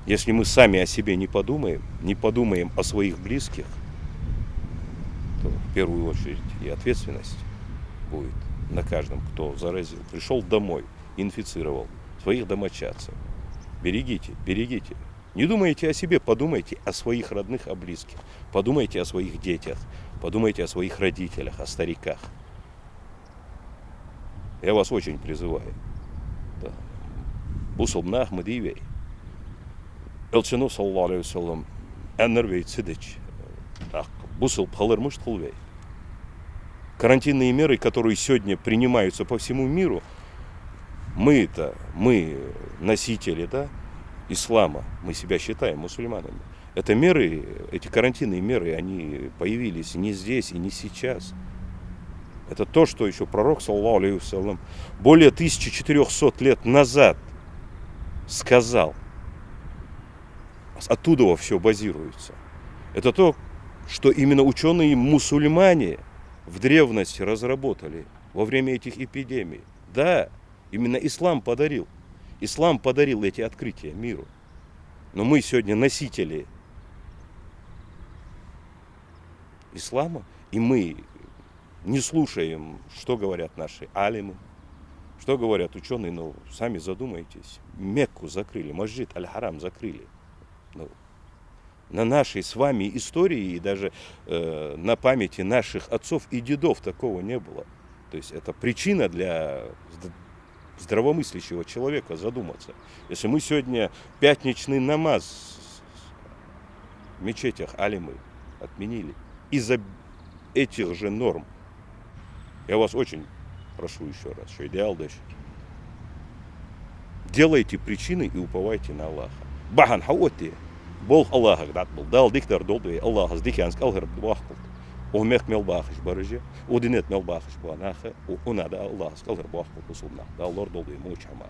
Если мы сами о себе не подумаем о своих близких, то в первую очередь и ответственность будет на каждом, кто заразил. Пришел домой, инфицировал своих домочадцев. Берегите, берегите. Не думайте о себе, подумайте о своих родных, о близких. Подумайте о своих детях, подумайте о своих родителях, о стариках. Я вас очень призываю. Бусулбна Ахмадиевей. Элчину саллаллаху алейхи вассалам. Эннервей цидыч. Бусул пхалырмыш тхулвей. Карантинные меры, которые сегодня принимаются по всему миру, мы носители, ислама, мы себя считаем мусульманами. Это меры, эти карантинные меры, они появились не здесь и не сейчас. Это то, что еще пророк, саллаллаху алейхи вассалям, более 1400 лет назад сказал. Оттуда все базируется. Это то, что именно ученые-мусульмане в древности разработали во время этих эпидемий. Да, именно ислам подарил эти открытия миру. Но мы сегодня носители ислама, и мы не слушаем, что говорят наши алимы, что говорят ученые, но сами задумайтесь. Мекку закрыли, Масджид Аль-Харам закрыли. На нашей с вами истории и даже на памяти наших отцов и дедов такого не было. То есть это причина для здравомыслящего человека задуматься. Если мы сегодня пятничный намаз в мечетях алимы отменили из-за этих же норм, я вас очень прошу еще раз, что идеал дальше. Делайте причины и уповайте на Аллаха. Бахан хауати. Бол Аллаха гдат был. Дал диктор долдуй Аллаха сдихянск алгар бахкут. Омек мелбахш барыжи. Одинет мелбахш банаха. Унада Аллаха скалгар бахкут усулна. Дал лор долдуй мучама.